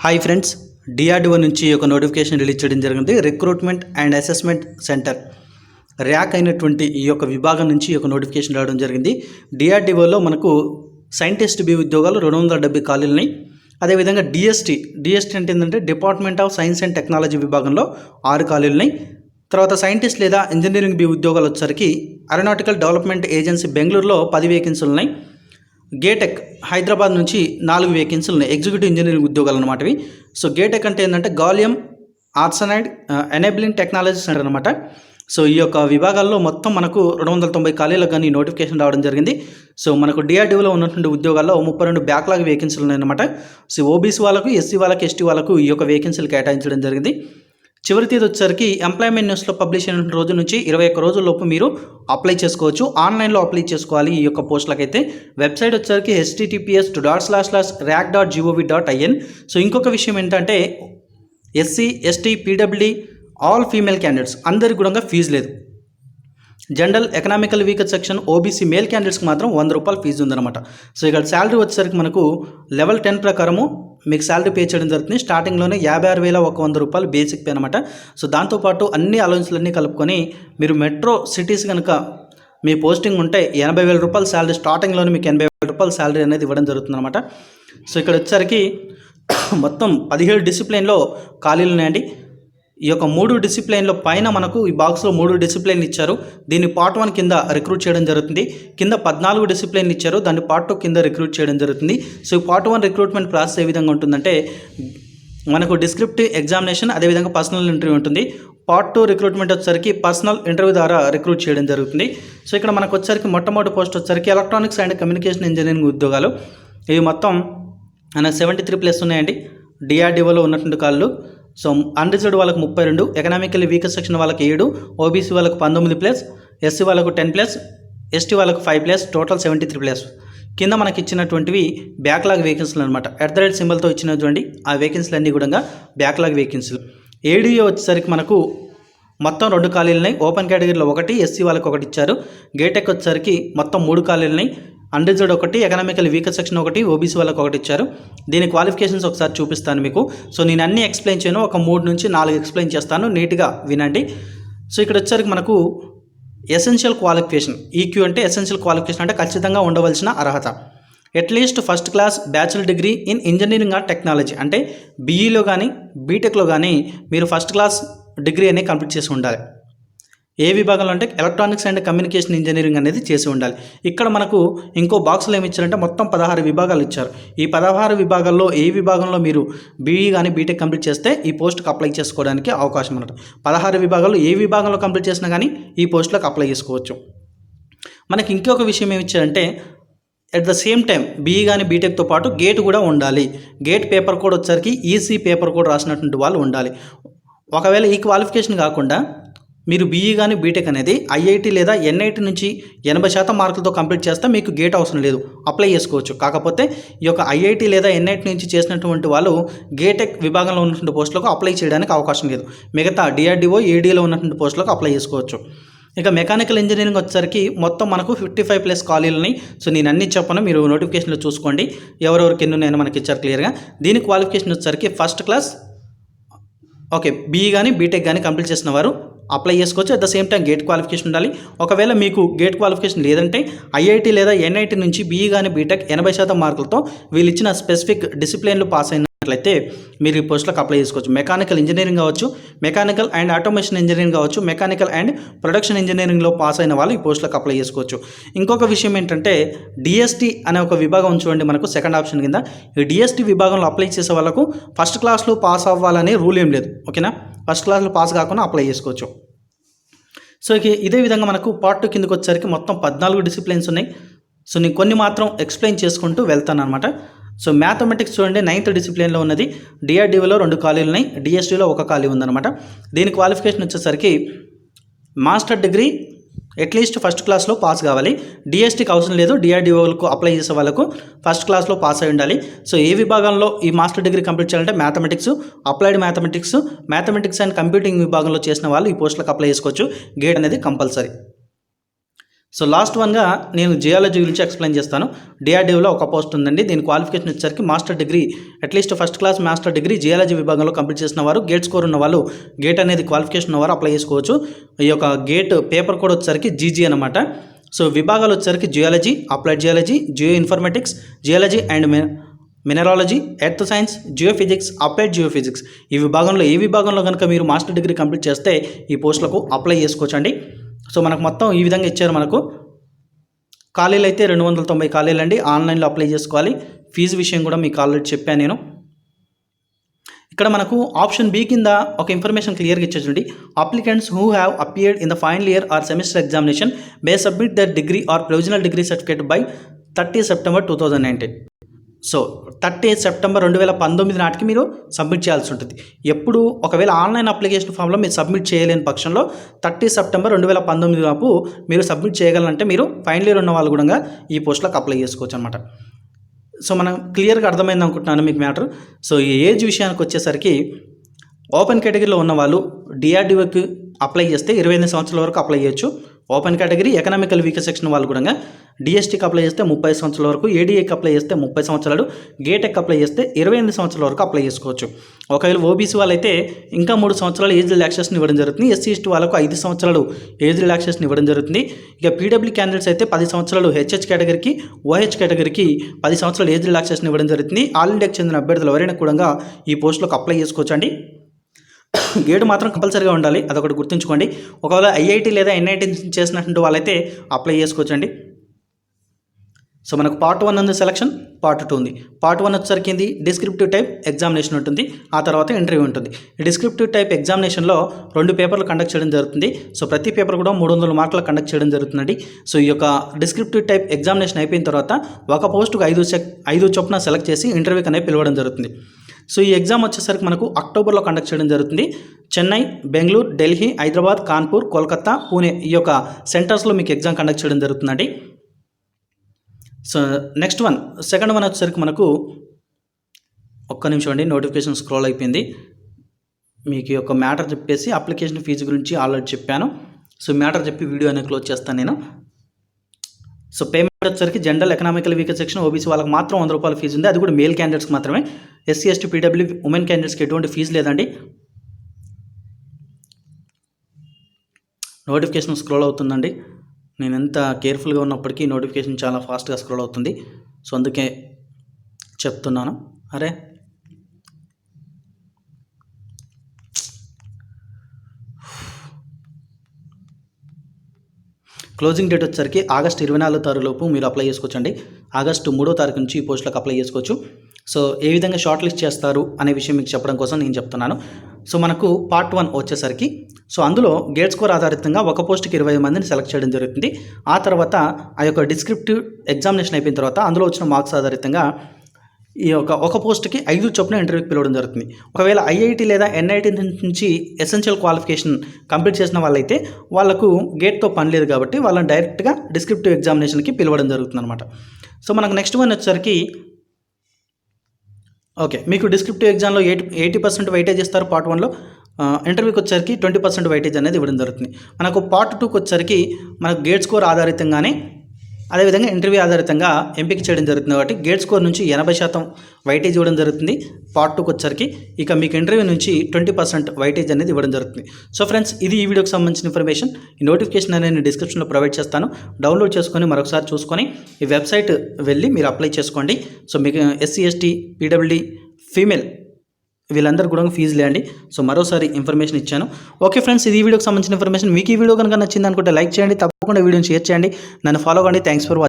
Hi friends, DRDO నుంచి ఒక notification release చేయడం జరిగింది. Recruitment and assessment centre rack అయినటువంటి ఈ యొక్క విభాగం నుంచి ఒక నోటిఫికేషన్ రావడం జరిగింది. డిఆర్డిఓలో మనకు సైంటిస్ట్ బి ఉద్యోగాలు 270 ఖాళీలున్నాయి. అదేవిధంగా డిఎస్టీ అంటే ఏంటంటే department of science and technology విభాగంలో 6 ఖాళీలున్నాయి. తర్వాత సైంటిస్ట్ లేదా ఇంజనీరింగ్ బి ఉద్యోగాలు వచ్చేసరికి ఏరోనాటికల్ డెవలప్మెంట్ ఏజెన్సీ బెంగళూరులో 10 వేకెన్సీలు ఉన్నాయి. గేటెక్ హైదరాబాద్ నుంచి 4 వేకెన్సీలు ఉన్నాయి. ఎగ్జిక్యూటివ్ ఇంజనీరింగ్ ఉద్యోగాలు అనమాట ఇవి. సో గేటెక్ అంటే ఏంటంటే గాలియం ఆర్సనైడ్ ఎనేబులింగ్ టెక్నాలజీ సెంటర్ అనమాట. సో ఈ యొక్క విభాగాల్లో మొత్తం మనకు 290 ఖాళీలకు కానీ నోటిఫికేషన్ రావడం జరిగింది. సో మనకు డిఆర్డిఓలో ఉన్నటువంటి ఉద్యోగాల్లో 32 బ్యాక్లాగ్ వేకెన్సీలు ఉన్నాయన్నమాట. సో ఓబీసీ వాళ్ళకు, ఎస్సీ వాళ్ళకి, ఎస్టీ వాళ్ళకు ఈ యొక్క వేకెన్సీలు కేటాయించడం జరిగింది. చివరి తేదీ వచ్చేసరికి ఎంప్లాయ్మెంట్ న్యూస్లో పబ్లిష్ అయిన రోజు నుంచి 21 రోజుల లోపు మీరు అప్లై చేసుకోవచ్చు. ఆన్లైన్లో అప్లై చేసుకోవాలి ఈ యొక్క పోస్టులకైతే. వెబ్సైట్ వచ్చేసరికి https://rack.gov.in. సో ఇంకొక విషయం ఏంటంటే SC, ST, PWD all female candidates అందరికి కూడా ఫీజు లేదు. General, economical weaker section, OBC male క్యాండిడేట్స్కి మాత్రం 100 రూపాయలు ఫీజు ఉందన్నమాట. సో ఇక్కడ శాలరీ వచ్చేసరికి మనకు లెవెల్ 10 ప్రకారము మీకు శాలరీ పే చేయడం జరుగుతుంది. స్టార్టింగ్లోనే 56,100 రూపాయలు బేసిక్ పే అనమాట. సో దాంతోపాటు అన్ని అలవెన్స్లన్నీ కలుపుకొని మీరు మెట్రో సిటీస్ కనుక మీ పోస్టింగ్ ఉంటే 80,000 రూపాయల శాలరీ, స్టార్టింగ్లోనే మీకు 80,000 రూపాయల శాలరీ అనేది ఇవ్వడం జరుగుతుంది అనమాట. సో ఇక్కడ వచ్చేసరికి మొత్తం 17 డిసిప్లిన్లో ఖాళీలు ఉన్నాయండి. ఈ యొక్క 3 డిసిప్లైన్లో పైన మనకు ఈ బాక్స్లో 3 డిసిప్లైన్లు ఇచ్చారు. దీన్ని పార్ట్ 1 కింద రిక్రూట్ చేయడం జరుగుతుంది. కింద 14 డిసిప్లైన్లు ఇచ్చారు, దాన్ని పార్ట్ 2 కింద రిక్రూట్ చేయడం జరుగుతుంది. సో పార్ట్ 1 రిక్రూట్మెంట్ ప్రాసెస్ ఏ విధంగా ఉంటుందంటే మనకు డిస్క్రిప్టివ్ ఎగ్జామినేషన్, అదేవిధంగా పర్సనల్ ఇంటర్వ్యూ ఉంటుంది. పార్ట్ 2 రిక్రూట్మెంట్ వచ్చేసరికి పర్సనల్ ఇంటర్వ్యూ ద్వారా రిక్రూట్ చేయడం జరుగుతుంది. సో ఇక్కడ మనకు వచ్చేసరికి మొట్టమొదటి పోస్ట్ వచ్చేసరికి ఎలక్ట్రానిక్స్ అండ్ కమ్యూనికేషన్ ఇంజనీరింగ్ ఉద్యోగాలు. ఇవి మొత్తం 73+ ఉన్నాయండి డిఆర్డిఓలో ఉన్నటువంటి కాళ్ళు. సో అన్రిజర్వ్డ్ వాళ్ళకు 32, ఎకనామికల్లీ వీకర్ సెక్షన్ వాళ్ళకి 7, ఓబీసీ వాళ్ళకు 19+, ఎస్సీ వాళ్ళకు 10+, ఎస్టీ వాళ్ళకు 5+, టోటల్ 73+. కింద మనకి ఇచ్చినటువంటివి బ్యాక్లాగ్ వేకెన్సీలు అనమాట. @ సింబల్తో ఇచ్చినటువంటి ఆ వేకెన్సీలు అన్నీ కూడా బ్యాక్లాగ్ వేకెన్సీలు. ఏడీఏ వచ్చేసరికి మనకు మొత్తం 2 ఖాళీలు ఉన్నాయి. ఓపెన్ కేటగిరీలో 1, ఎస్సీ వాళ్ళకి 1 ఇచ్చారు. గేటెక్ వచ్చేసరికి మొత్తం 3 ఖాళీలు ఉన్నాయి. Unreserved 1, economical weaker section 1, OBC వాళ్ళకి 1 ఇచ్చారు. దీని క్వాలిఫికేషన్స్ ఒకసారి చూపిస్తాను మీకు. సో నేను అన్నీ ఎక్స్ప్లెయిన్ చేయను, ఒక 3 నుంచి 4 ఎక్స్ప్లెయిన్ చేస్తాను, నీట్గా వినండి. సో ఇక్కడ వచ్చేసరికి మనకు ఎసెన్షియల్ క్వాలిఫికేషన్, ఈక్యూ అంటే ఎసెన్షియల్ క్వాలిఫికేషన్ అంటే ఖచ్చితంగా ఉండవలసిన అర్హత. At least first class bachelor degree in engineering or technology, అంటే బీఈలో కానీ బీటెక్లో కానీ మీరు ఫస్ట్ క్లాస్ డిగ్రీ అనేది కంప్లీట్ చేసి ఉండాలి. ఏ విభాగంలో అంటే ఎలక్ట్రానిక్స్ అండ్ కమ్యూనికేషన్ ఇంజనీరింగ్ అనేది చేసి ఉండాలి. ఇక్కడ మనకు ఇంకో బాక్స్లో ఏమి ఇచ్చారంటే మొత్తం 16 విభాగాలు ఇచ్చారు. ఈ 16 విభాగాల్లో ఏ విభాగంలో మీరు బీఈ కానీ బీటెక్ కంప్లీట్ చేస్తే ఈ పోస్ట్కి అప్లై చేసుకోవడానికి అవకాశం ఉన్నది. 16 విభాగాల్లో ఏ విభాగంలో కంప్లీట్ చేసినా కానీ ఈ పోస్టులకు అప్లై చేసుకోవచ్చు. మనకి ఇంకొక విషయం ఏమి ఇచ్చారంటే at the same time BE కానీ బీటెక్తో పాటు గేట్ కూడా ఉండాలి. గేట్ పేపర్ కోడ్ వచ్చేసరికి ఈసీ పేపర్ కోడ్ రాసినటువంటి వాళ్ళు ఉండాలి. ఒకవేళ ఈ క్వాలిఫికేషన్ కాకుండా మీరు బీఈ కానీ బీటెక్ అనేది ఐఐటి లేదా ఎన్ఐటి నుంచి 80% మార్కులతో కంప్లీట్ చేస్తే మీకు గేట్ అవసరం లేదు, అప్లై చేసుకోవచ్చు. కాకపోతే ఈ యొక్క ఐఐటి లేదా ఎన్ఐటి నుంచి చేసినటువంటి వాళ్ళు గేటెక్ విభాగంలో ఉన్నటువంటి పోస్టులకు అప్లై చేయడానికి అవకాశం లేదు. మిగతా డిఆర్డిఓ, ఏడీలో ఉన్నటువంటి పోస్టులకు అప్లై చేసుకోవచ్చు. ఇక మెకానికల్ ఇంజనీరింగ్ వచ్చేసరికి మొత్తం మనకు 55+ ఖాళీలని. సో నేను అన్ని చెప్పను, మీరు నోటిఫికేషన్లో చూసుకోండి ఎవరెవరికి ఎన్ని ఉన్నాయని మనకి ఇచ్చారు క్లియర్గా. దీని క్వాలిఫికేషన్ వచ్చేసరికి ఫస్ట్ క్లాస్ బీఈ కానీ బీటెక్ కానీ కంప్లీట్ చేసిన వారు అప్లై చేసుకోవచ్చు. At the same time gate qualification ఉండాలి. ఒకవేళ మీకు గేట్ క్వాలిఫికేషన్ లేదంటే ఐఐటి లేదా ఎన్ఐటి నుంచి బీఈ కానీ బీటెక్ 80% మార్కులతో వీళ్ళు ఇచ్చిన స్పెసిఫిక్ డిసిప్లిన్లు పాస్ అయినట్లయితే మీరు ఈ పోస్టులకు అప్లై చేసుకోవచ్చు. మెకానికల్ ఇంజనీరింగ్ కావచ్చు, మెకానికల్ అండ్ ఆటోమేషన్ ఇంజనీరింగ్ కావచ్చు, మెకానికల్ అండ్ ప్రొడక్షన్ ఇంజనీరింగ్లో పాస్ అయిన వాళ్ళు ఈ పోస్టులకు అప్లై చేసుకోవచ్చు. ఇంకొక విషయం ఏంటంటే డిఎస్టీ అనే ఒక విభాగం చూడండి, మనకు సెకండ్ ఆప్షన్ కింద ఈ డిఎస్టీ విభాగంలో అప్లై చేసే వాళ్ళకు ఫస్ట్ క్లాస్లో పాస్ అవ్వాలనే రూల్ ఏం లేదు. ఓకేనా, ఫస్ట్ క్లాస్లో పాస్ కాకుండా అప్లై చేసుకోవచ్చు. సో ఇదే విధంగా మనకు పార్ట్ 2 కిందకి వచ్చేసరికి మొత్తం 14 డిసిప్లిన్స్ ఉన్నాయి. సో నేను కొన్ని మాత్రం ఎక్స్ప్లెయిన్ చేసుకుంటూ వెళ్తాను అనమాట. సో మ్యాథమెటిక్స్ చూడండి, 9th డిసిప్లిన్లో ఉన్నది. డిఆర్డిఓలో 2 ఖాళీలు ఉన్నాయి, డిఎస్టీలో 1 ఖాళీ ఉందన్నమాట. దీని క్వాలిఫికేషన్ వచ్చేసరికి మాస్టర్ డిగ్రీ అట్లీస్ట్ ఫస్ట్ క్లాస్లో పాస్ కావాలి. డిఎస్టీకి అవసరం లేదు, డిఆర్డిఓలకు అప్లై చేసే వాళ్ళకు ఫస్ట్ క్లాస్లో పాస్ అయి ఉండాలి. సో ఏ విభాగంలో ఈ మాస్టర్ డిగ్రీ కంప్లీట్ చేయాలంటే mathematics, applied mathematics and computing విభాగంలో చేసిన వాళ్ళు ఈ పోస్టులకు అప్లై చేసుకోవచ్చు. గేట్ అనేది కంపల్సరీ. సో లాస్ట్ వన్గా నేను జియాలజీ గురించి ఎక్స్ప్లెయిన్ చేస్తాను. డిఆర్డీఓలో ఒక పోస్ట్ ఉందండి. దీని క్వాలిఫికేషన్ వచ్చేసరికి master degree, at least first class master degree geology విభాగంలో కంప్లీట్ చేసిన వారు, గేట్ స్కోర్ ఉన్న వాళ్ళు, గేట్ అనేది క్వాలిఫికేషన్ ఉన్నవారు అప్లై చేసుకోవచ్చు. ఈ యొక్క గేట్ పేపర్ కోడ్ వచ్చేసరికి జీజీ అనమాట. సో విభాగాలు వచ్చేసరికి geology, applied geology, Jio informatics, geology and mineralogy, earth science, geophysics, applied geophysics. ఈ విభాగంలో ఏ విభాగంలో కనుక మీరు మాస్టర్ డిగ్రీ కంప్లీట్ చేస్తే ఈ పోస్టులకు అప్లై చేసుకోవచ్చు అండి. సో మనకు మొత్తం ఈ విధంగా ఇచ్చారు. మనకు ఖాళీలు అయితే 290 ఖాళీలు అండి. ఆన్లైన్లో అప్లై చేసుకోవాలి. ఫీజు విషయం కూడా మీకు ఆల్రెడీ చెప్పాను నేను. ఇక్కడ మనకు ఆప్షన్ బి కింద ఒక ఇన్ఫర్మేషన్ క్లియర్గా ఇచ్చేది. Applicants who have appeared in the final year or semester examination may submit their degree or provisional degree certificate by 30 September 2019. So 30 September 2019 నాటికి మీరు సబ్మిట్ చేయాల్సి ఉంటుంది. ఎప్పుడు ఒకవేళ ఆన్లైన్ అప్లికేషన్ ఫామ్లో మీరు సబ్మిట్ చేయలేని పక్షంలో 30 సెప్టెంబర్ 2019 లోపు మీరు సబ్మిట్ చేయగలంటే మీరు ఫైనల్ ఇయర్ ఉన్న వాళ్ళు కూడా ఈ పోస్టులకు అప్లై చేసుకోవచ్చు అనమాట. సో మనం క్లియర్గా అర్థమైంది అనుకుంటున్నాను మీకు మ్యాటర్. సో ఈ ఏజ్ విషయానికి వచ్చేసరికి ఓపెన్ కేటగిరీలో ఉన్న వాళ్ళు డిఆర్డీఓకి అప్లై చేస్తే 28 సంవత్సరాల వరకు అప్లై చేయొచ్చు. Open category economical weaker section వాళ్ళు కూడా డిఎస్టీకి అప్లై చేస్తే 30 సంవత్సరాల వరకు, ఏడీఏకి అప్లై చేస్తే 30 సంవత్సరాలు, గేటెక్ అప్లై చేస్తే 28 సంవత్సరాల వరకు అప్లై చేసుకోవచ్చు. ఒకవేళ ఓబీసీ వాళ్ళైతే ఇంకా 3 సంవత్సరాలు ఏజ్ రిలాక్సేషన్ ఇవ్వడం జరుగుతుంది. ఎస్సీ ఎస్టీ వాళ్ళకు 5 సంవత్సరాలు ఏజ్ రిలాక్సేషన్ ఇవ్వడం జరుగుతుంది. ఇక పీడబ్ల్యూ క్యాండిడేట్స్ అయితే 10 సంవత్సరాలు హెచ్హెచ్ కేటగిరీకి, ఓహెచ్ కేటగిరీకి 10 సంవత్సరాలు ఏజ్ రిలాక్సేషన్ ఇవ్వడం జరుగుతుంది. ఆల్ ఇండియాకి చెందిన అభ్యర్థులు ఎవరైనా కూడా ఈ పోస్టులకు అప్లై చేసుకోవచ్చు అండి. గేటు మాత్రం కంపల్సరీగా ఉండాలి, అదొకటి గుర్తుంచుకోండి. ఒకవేళ ఐఐటీ లేదా ఎన్ఐటీ చేసినటువంటి వాళ్ళైతే అప్లై చేసుకోవచ్చండి. సో మనకు పార్ట్ 1 ఉంది సెలక్షన్, పార్ట్ 2 ఉంది. పార్ట్ 1 వచ్చేసరికి ఏంది, డిస్క్రిప్టివ్ టైప్ ఎగ్జామినేషన్ ఉంటుంది, ఆ తర్వాత ఇంటర్వ్యూ ఉంటుంది. ఈ డిస్క్రిప్టివ్ టైప్ ఎగ్జామినేషన్లో 2 పేపర్లు కండక్ట్ చేయడం జరుగుతుంది. సో ప్రతి పేపర్ కూడా 300 మార్కులు కండక్ట్ చేయడం జరుగుతుందండి. సో ఈ యొక్క డిస్క్రిప్టివ్ టైప్ ఎగ్జామినేషన్ అయిపోయిన తర్వాత ఒక పోస్టుకు 5 చొప్పున సెలెక్ట్ చేసి ఇంటర్వ్యూకి అనేది పిలవడం జరుగుతుంది. సో ఈ ఎగ్జామ్ వచ్చేసరికి మనకు అక్టోబర్లో కండక్ట్ చేయడం జరుగుతుంది. చెన్నై, బెంగళూరు, ఢిల్లీ, హైదరాబాద్, కాన్పూర్, కోల్కతా, పూణే ఈ యొక్క సెంటర్స్లో మీకు ఎగ్జామ్ కండక్ట్ చేయడం జరుగుతుందండి. So next one, second one వచ్చేసరికి మనకు ఒక్క నిమిషం అండి, నోటిఫికేషన్ స్క్రోల్ అయిపోయింది. మీకు ఈ యొక్క మ్యాటర్ చెప్పేసి అప్లికేషన్ ఫీజు గురించి ఆల్రెడీ చెప్పాను. సో మ్యాటర్ చెప్పి వీడియో అనేది క్లోజ్ చేస్తాను నేను. సో పేమెంట్ వచ్చేసరికి general economical weaker section OBC వాళ్ళకి మాత్రం 100 రూపాయల ఫీజు ఉంది, అది కూడా మేల్ క్యాండిడేట్స్కి మాత్రమే. ఎస్సీ ఎస్టీ పీడబ్ల్యూ ఉమెన్ క్యాండిడేట్స్కి ఎటువంటి ఫీజు లేదండి. నోటిఫికేషన్ స్క్రోల్ అవుతుందండి. నేను ఎంత కేర్ఫుల్గా ఉన్నప్పటికీ నోటిఫికేషన్ చాలా ఫాస్ట్గా స్క్రోల్ అవుతుంది. సో అందుకే చెప్తున్నాను. అరే క్లోజింగ్ డేట్ వచ్చేసరికి ఆగస్టు 24వ తారీఖు లోపు మీరు అప్లై చేసుకోవచ్చండి. ఆగస్టు 3వ తారీఖు నుంచి ఈ పోస్టులకు అప్లై చేసుకోవచ్చు. సో ఏ విధంగా షార్ట్ లిస్ట్ చేస్తారు అనే విషయం మీకు చెప్పడం కోసం నేను చెప్తున్నాను. సో మనకు పార్ట్ 1 వచ్చేసరికి సో అందులో గేట్ స్కోర్ ఆధారితంగా ఒక పోస్ట్కి 20 మందిని సెలెక్ట్ చేయడం జరుగుతుంది. ఆ తర్వాత ఆ యొక్క డిస్క్రిప్టివ్ ఎగ్జామినేషన్ అయిపోయిన తర్వాత అందులో వచ్చిన మార్క్స్ ఆధారితంగా ఈ ఒక పోస్ట్కి 5 చొప్పున ఇంటర్వ్యూకి పిలవడం జరుగుతుంది. ఒకవేళ ఐఐటి లేదా ఎన్ఐటి నుంచి ఎసెన్షియల్ క్వాలిఫికేషన్ కంప్లీట్ చేసిన వాళ్ళైతే వాళ్ళకు గేట్తో పని లేదు కాబట్టి వాళ్ళని డైరెక్ట్గా డిస్క్రిప్టివ్ ఎగ్జామినేషన్కి పిలవడం జరుగుతుంది అనమాట. సో మనకు నెక్స్ట్ వన్ వచ్చేసరికి ఓకే, మీకు డిస్క్రిప్టివ్ ఎగ్జామ్లో 80% వెయిటేజ్ ఇస్తారు పార్ట్ 1లో. ఇంటర్వ్యూకి వచ్చేసరికి 20% వెయిటేజ్ అనేది ఇవ్వడం జరుగుతుంది. మనకు పార్ట్ 2కి వచ్చేసరికి మనకు గేట్ స్కోర్ ఆధారితంగానే అదేవిధంగా ఇంటర్వ్యూ ఆధారితంగా ఎంపిక చేయడం జరుగుతుంది. కాబట్టి గేట్ స్కోర్ నుంచి 80% వెయిటేజ్ ఇవ్వడం జరుగుతుంది పార్ట్ 2కి వచ్చేసరికి. ఇక మీకు ఇంటర్వ్యూ నుంచి 20% వెయిటేజ్ అనేది ఇవ్వడం జరుగుతుంది. సో ఫ్రెండ్స్, ఇది ఈ వీడియోకి సంబంధించిన ఇన్ఫర్మేషన్. ఈ నోటిఫికేషన్ అనేది నేను డిస్క్రిప్షన్లో ప్రొవైడ్ చేస్తాను. డౌన్లోడ్ చేసుకొని మరొకసారి చూసుకొని ఈ వెబ్సైట్ వెళ్ళి మీరు అప్లై చేసుకోండి. సో మీకు ఎస్సీ ఎస్టీ పీడబ్ల్యూడీ ఫీమేల్ వీళ్ళందరూ కూడా ఫీజు లేండి. సో మరోసారి ఇన్ఫర్మేషన్ ఇచ్చాను. ఓకే ఫ్రెండ్స్, ఇది ఈ వీడియోకి సంబంధించిన ఇన్ఫర్మేషన్. మీకు ఈ వీడియో కనుక నచ్చింది అనుకుంటే లైక్ చేయండి, తప్పకుండా వీడియోని షేర్ చేయండి, నన్ను ఫాలో కండి. Thanks for watching.